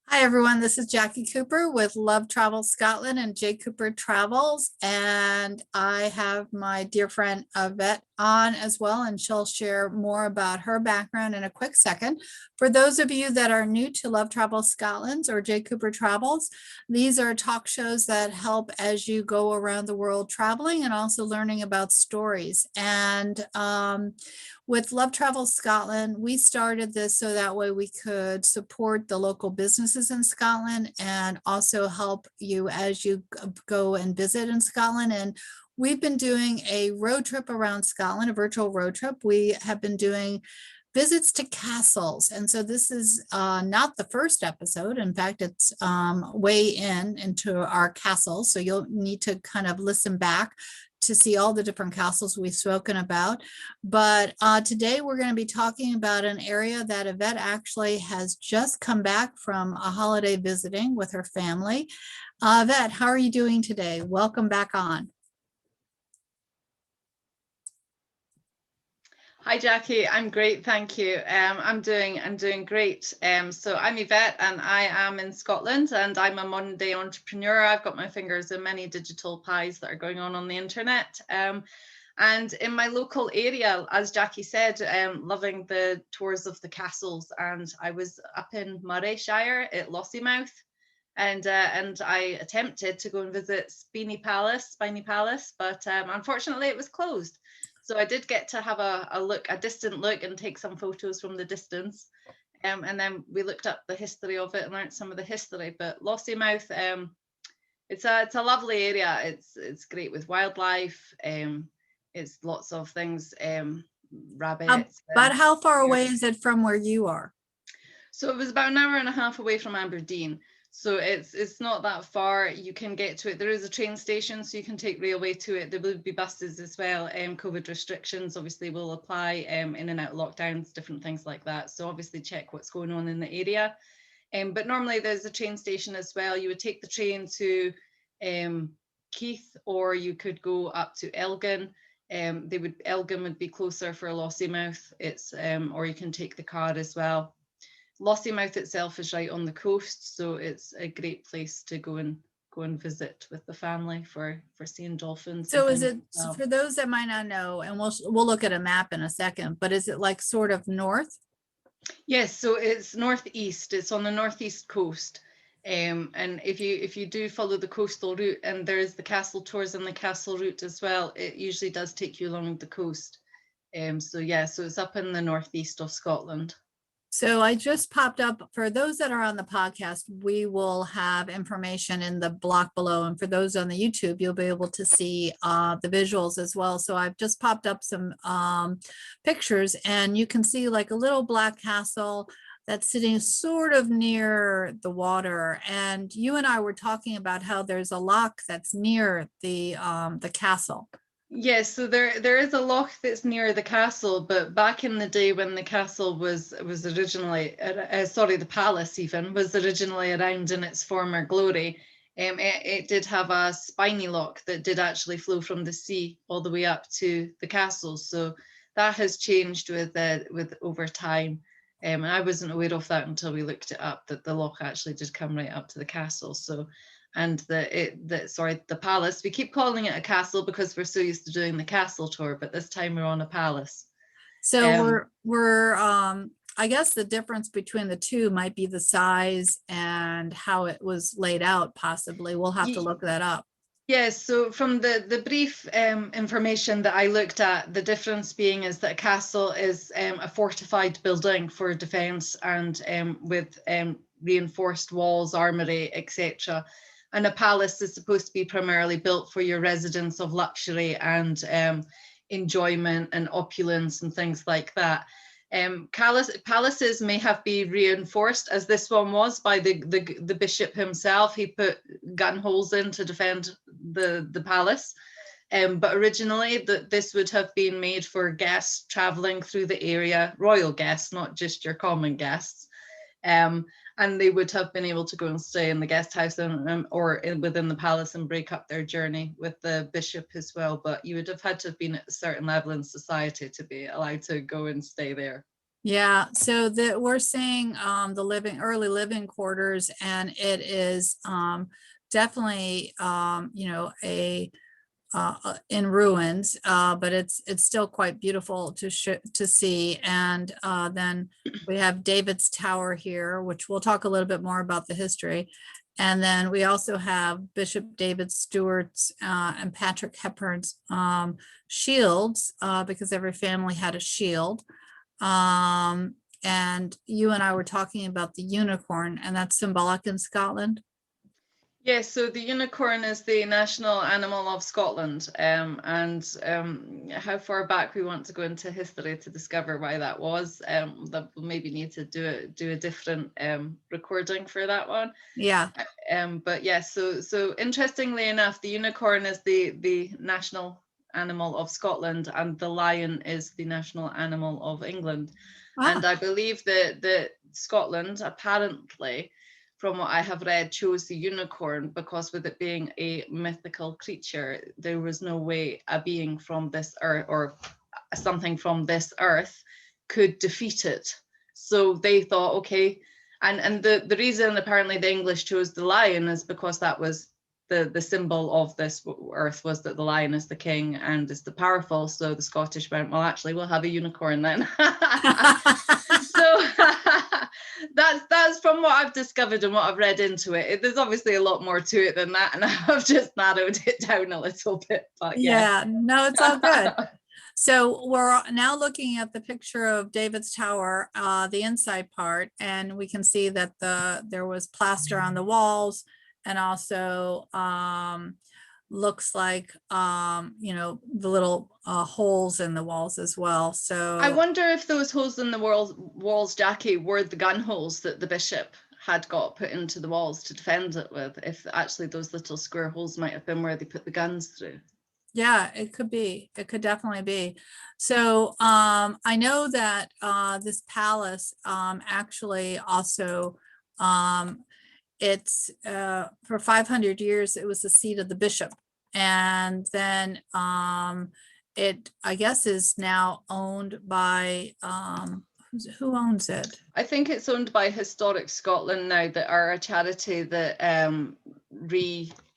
Hi everyone, this is Jacqui Cooper with Love Travel Scotland and JCooperTravels, and I have my dear friend Yvette on as well, and she'll share more about her background in a quick second. For those of you that are new to Love Travel Scotland or JCooperTravels, these are talk shows that help as you go around the world traveling and also learning about stories. And with Love Travel Scotland, we started this so that way we could support the local businesses in Scotland and also help you as you go and visit in Scotland. And we've been doing a road trip around Scotland, a virtual road trip. We have been doing visits to castles. And so this is not the first episode. In fact, it's way into our castles. So you'll need to kind of listen back to see all the different castles we've spoken about. But today we're going to be talking about an area that Yvette actually has just come back from a holiday visiting with her family. Yvette, how are you doing today? Welcome back on. Hi Jacqui, I'm great, thank you. I'm doing great. So I'm Yvette and I am in Scotland and I'm a modern day entrepreneur. I've got my fingers in many digital pies that are going on the internet. And in my local area, as Jacqui said, loving the tours of the castles, and I was up in Moray at Lossiemouth, and I attempted to go and visit Spynie Palace, but unfortunately it was closed. So I did get to have a distant look and take some photos from the distance. And then we looked up the history of it and learned some of the history. But Lossiemouth, it's a lovely area. It's great with wildlife. It's lots of things, rabbits. But how far away is it from where you are? So it was about an hour and a half away from Aberdeen. So it's not that far. You can get to it. There is a train station, so you can take railway to it. There will be buses as well. COVID restrictions obviously will apply in and out lockdowns, different things like that. So obviously check what's going on in the area. But normally there's a train station as well. You would take the train to Keith, or you could go up to Elgin. Elgin would be closer for Lossiemouth. It's or you can take the car as well. Lossiemouth itself is right on the coast, so it's a great place to go and visit with the family for seeing dolphins. So is it, so for those that might not know, and we'll look at a map in a second, but is it like sort of north? Yes, so it's northeast. It's on the northeast coast. And if you do follow the coastal route, and there's the castle tours and the castle route as well, it usually does take you along the coast. So it's up in the northeast of Scotland. So I just popped up, for those that are on the podcast, we will have information in the block below. And for those on the YouTube, you'll be able to see the visuals as well. So I've just popped up some pictures, and you can see like a little black castle that's sitting sort of near the water. And you and I were talking about how there's a loch that's near the castle. Yes, so there is a loch that's near the castle, but back in the day when the castle was originally, the palace even was originally around in its former glory, it did have a spiny loch that did actually flow from the sea all the way up to the castle. So that has changed with over time. And I wasn't aware of that until we looked it up, that the loch actually did come right up to the castle. So. And the palace, we keep calling it a castle because we're so used to doing the castle tour, but this time we're on a palace. So we're I guess the difference between the two might be the size and how it was laid out, possibly. We'll have to look that up. Yes, so from the brief information that I looked at, the difference being is that a castle is a fortified building for defence and with reinforced walls, armoury, etc. And a palace is supposed to be primarily built for your residence of luxury and enjoyment and opulence and things like that. Palaces may have been reinforced, as this one was, by the bishop himself. He put gun holes in to defend the palace. But originally, this would have been made for guests traveling through the area, royal guests, not just your common guests. And they would have been able to go and stay in the guest house or within the palace and break up their journey with the bishop as well. But you would have had to have been at a certain level in society to be allowed to go and stay there. Yeah, so we're seeing the early living quarters, and it is definitely in ruins, but it's still quite beautiful to see. And then we have David's Tower here, which we'll talk a little bit more about the history. And then we also have Bishop David Stewart's and Patrick Hepburn's shields, because every family had a shield. And you and I were talking about the unicorn, and that's symbolic in Scotland. Yes, so the unicorn is the national animal of Scotland, and how far back we want to go into history to discover why that was, that we'll maybe need to do a different recording for that one. Yeah. But yes, so interestingly enough, the unicorn is the national animal of Scotland, and the lion is the national animal of England. And I believe that Scotland, apparently, from what I have read, chose the unicorn because, with it being a mythical creature, there was no way a being from this earth or something from this earth could defeat it. So they thought, okay, and the reason apparently the English chose the lion is because that was the symbol of this earth, was that the lion is the king and is the powerful. So the Scottish went, well, actually, we'll have a unicorn then. So that's from what I've discovered and what I've read into it. There's obviously a lot more to it than that, and I've just narrowed it down a little bit. But yeah, no, it's all good. So we're now looking at the picture of David's Tower, the inside part, and we can see that there was plaster on the walls, and also looks like the little holes in the walls as well. So I wonder if those holes in the walls, Jacqui, were the gun holes that the bishop had got put into the walls to defend it with. If actually those little square holes might have been where they put the guns through. Yeah, it could be. It could definitely be. So I know that this palace actually also it's for 500 years it was the seat of the bishop, and then it, I guess, is now owned by who owns it? I think it's owned by Historic Scotland now, that are a charity that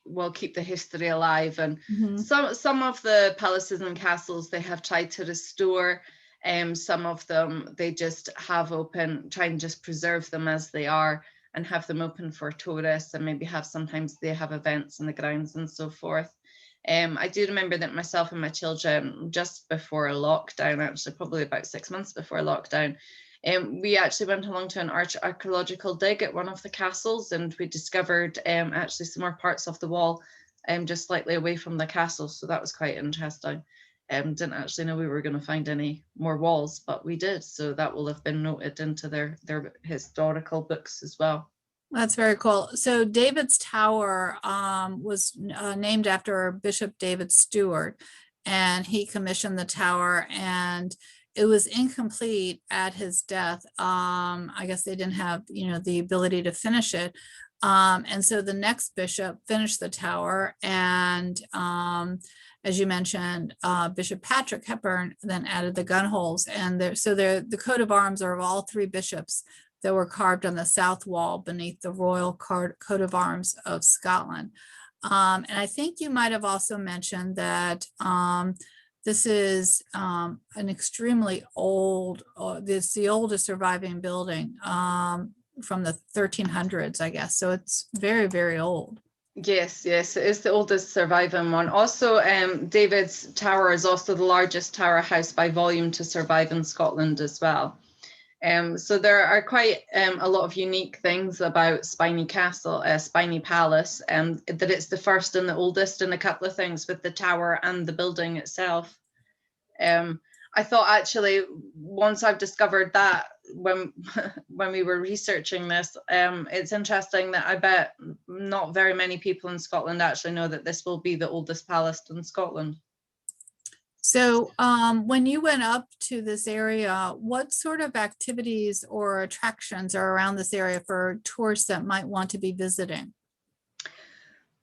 will keep the history alive. And some of the palaces and castles they have tried to restore. Some of them they just have open, try and just preserve them as they are and have them open for tourists, and maybe sometimes they have events in the grounds and so forth. I do remember that myself and my children, just before lockdown, actually probably about 6 months before lockdown, we actually went along to an archaeological dig at one of the castles, and we discovered actually some more parts of the wall just slightly away from the castle. So that was quite interesting. Didn't actually know we were going to find any more walls, but we did. So that will have been noted into their historical books as well. That's very cool. So David's Tower was named after Bishop David Stewart, and he commissioned the tower, and it was incomplete at his death. I guess they didn't have, the ability to finish it. And so the next bishop finished the tower, and as you mentioned, Bishop Patrick Hepburn then added the gun holes, and the coat of arms are of all three bishops that were carved on the south wall beneath the royal coat of arms of Scotland. And I think you might have also mentioned that this is an extremely old, this the oldest surviving building from the 1300s, I guess. So it's very, very old. Yes, it is the oldest surviving one. Also, David's Tower is also the largest tower house by volume to survive in Scotland as well. So there are quite a lot of unique things about Spynie Castle, Spynie Palace, that it's the first and the oldest in a couple of things with the tower and the building itself. I thought actually, once I've discovered that, when we were researching this, it's interesting that I bet not very many people in Scotland actually know that this will be the oldest palace in Scotland. So when you went up to this area, what sort of activities or attractions are around this area for tourists that might want to be visiting?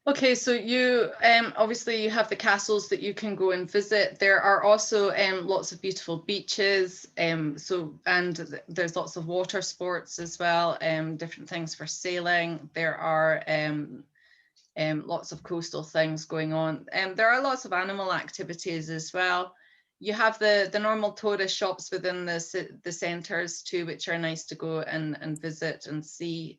Okay, so you obviously you have the castles that you can go and visit. There are also lots of beautiful beaches. There's lots of water sports as well. Different things for sailing. There are lots of coastal things going on. There are lots of animal activities as well. You have the normal tourist shops within the centres too, which are nice to go and visit and see.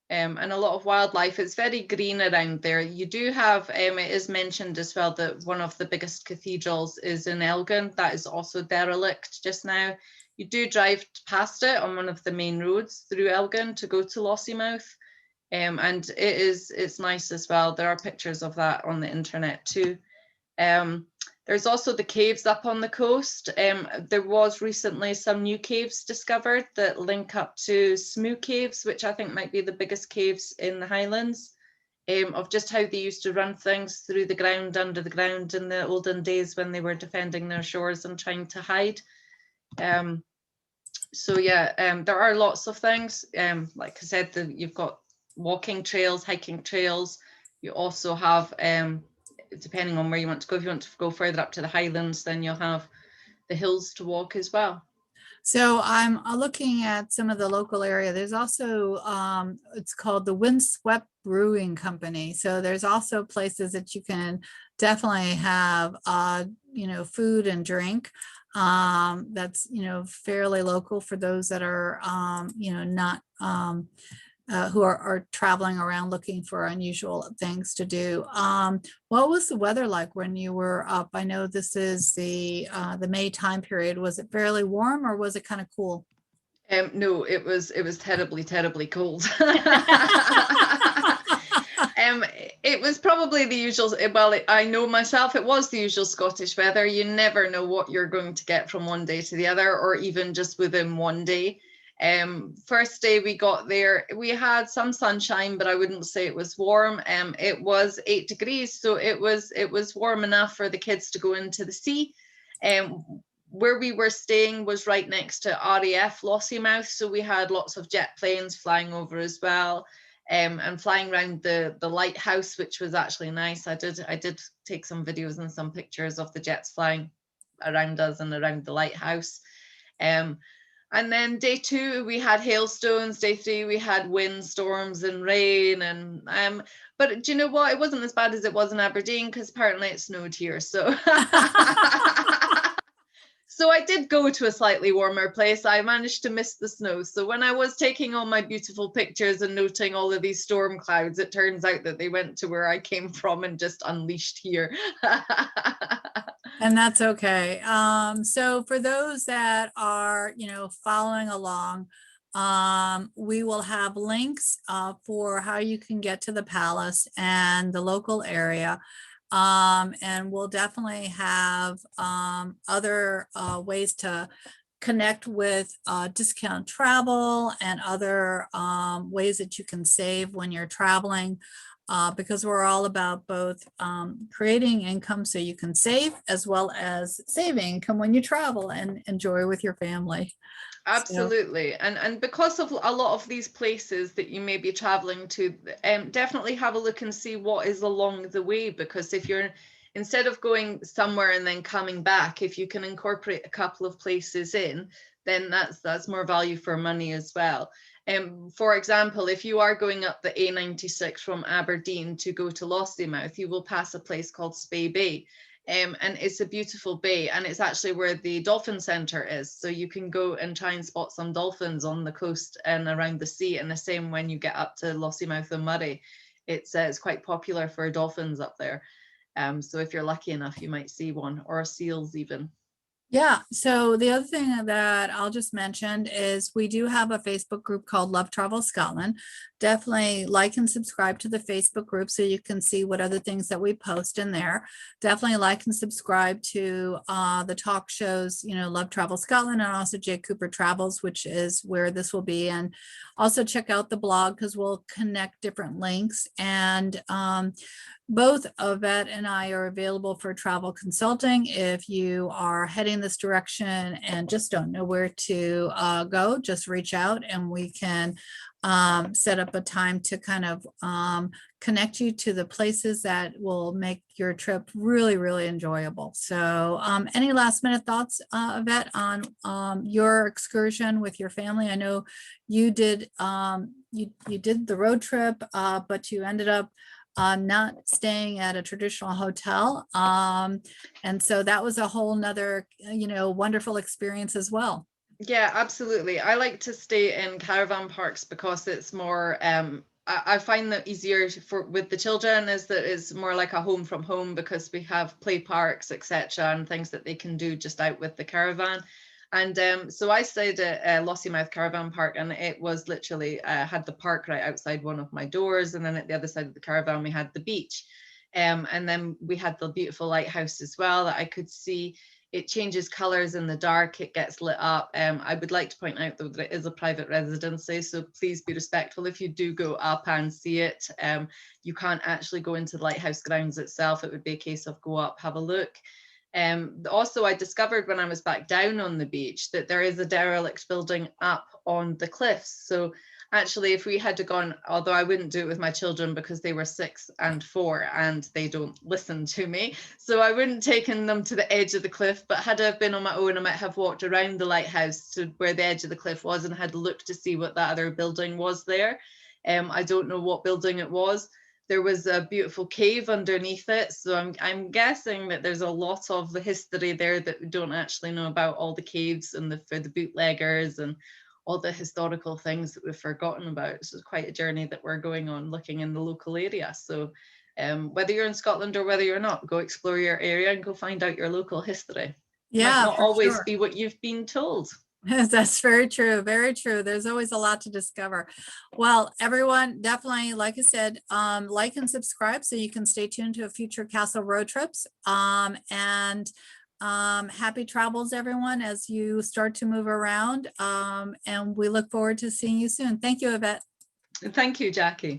And a lot of wildlife. It's very green around there. You do have, it is mentioned as well that one of the biggest cathedrals is in Elgin. That is also derelict just now. You do drive past it on one of the main roads through Elgin to go to Lossiemouth. And it's nice as well. There are pictures of that on the internet too. There's also the caves up on the coast. There was recently some new caves discovered that link up to Smoo Caves, which I think might be the biggest caves in the Highlands, of just how they used to run things through the ground, under the ground in the olden days when they were defending their shores and trying to hide. So yeah, there are lots of things. Like I said, you've got walking trails, hiking trails. You also have depending on where you want to go. If you want to go further up to the Highlands, then you'll have the hills to walk as well. So I'm looking at some of the local area. There's also, it's called the Windswept Brewing Company. So there's also places that you can definitely have, food and drink. That's, fairly local for those that are, not, who are traveling around looking for unusual things to do. What was the weather like when you were up? I know this is the May time period. Was it fairly warm or was it kind of cool? No, it was terribly, terribly cold. It was probably the usual. Well, I know myself, it was the usual Scottish weather. You never know what you're going to get from one day to the other, or even just within one day. First day we got there, we had some sunshine, but I wouldn't say it was warm. It was 8 degrees, so it was warm enough for the kids to go into the sea. Where we were staying was right next to RAF Lossiemouth, so we had lots of jet planes flying over as well, and flying around the lighthouse, which was actually nice. I did take some videos and some pictures of the jets flying around us and around the lighthouse. And then day 2, we had hailstones. Day 3, we had windstorms and rain. And but do you know what? It wasn't as bad as it was in Aberdeen because apparently it snowed here. So so I did go to a slightly warmer place. I managed to miss the snow. So when I was taking all my beautiful pictures and noting all of these storm clouds, it turns out that they went to where I came from and just unleashed here. And that's okay. So for those that are, following along, we will have links for how you can get to the palace and the local area. And we'll definitely have other ways to connect with discount travel and other ways that you can save when you're traveling. Because we're all about both creating income so you can save, as well as saving income when you travel and enjoy with your family. Absolutely. And because of a lot of these places that you may be traveling to, definitely have a look and see what is along the way, because if you're, instead of going somewhere and then coming back, if you can incorporate a couple of places in, then that's more value for money as well. For example, if you are going up the A96 from Aberdeen to go to Lossiemouth, you will pass a place called Spynie Bay. And it's a beautiful bay, and it's actually where the dolphin center is. So you can go and try and spot some dolphins on the coast and around the sea. And the same when you get up to Lossiemouth and Moray. It's quite popular for dolphins up there. So if you're lucky enough, you might see one, or seals even. Yeah. So the other thing that I'll just mention is we do have a Facebook group called Love Travel Scotland. Definitely like and subscribe to the Facebook group so you can see what other things that we post in there. Definitely like and subscribe to the talk shows, Love Travel Scotland, and also J Cooper Travels, which is where this will be. And also check out the blog because we'll connect different links. And both Yvette and I are available for travel consulting. If you are heading this direction and just don't know where to go, just reach out and we can set up a time to kind of connect you to the places that will make your trip really, really enjoyable. So any last minute thoughts, Yvette, on your excursion with your family? I know you did you did the road trip, but you ended up not staying at a traditional hotel. And so that was a whole nother, wonderful experience as well. Yeah, absolutely. I like to stay in caravan parks because it's more, I find that easier with the children is that it's more like a home from home because we have play parks, etc., and things that they can do just out with the caravan. And so I stayed at Lossiemouth Caravan Park, and it was literally had the park right outside one of my doors, and then at the other side of the caravan we had the beach, and then we had the beautiful lighthouse as well that I could see. It changes colors in the dark, it gets lit up. I would like to point out though that it is a private residency, so please be respectful if you do go up and see it. You can't actually go into the lighthouse grounds itself. It would be a case of go up, have a look. Also, I discovered when I was back down on the beach that there is a derelict building up on the cliffs. So actually, if we had gone, although I wouldn't do it with my children because they were 6 and 4 and they don't listen to me, so I wouldn't taken them to the edge of the cliff, but had I been on my own, I might have walked around the lighthouse to where the edge of the cliff was and had looked to see what that other building was there. I don't know what building it was. There was a beautiful cave underneath it, so I'm guessing that there's a lot of the history there that we don't actually know about, all the caves and for the bootleggers and all the historical things that we've forgotten about. So it's quite a journey that we're going on, looking in the local area. So whether you're in Scotland or whether you're not, go explore your area and go find out your local history. Yeah, might not always sure. be what you've been told. That's very true. Very true. There's always a lot to discover. Well, everyone, definitely, like I said, like and subscribe so you can stay tuned to future castle road trips. And happy travels, everyone, as you start to move around. And we look forward to seeing you soon. Thank you, Yvette. And thank you, Jacqui.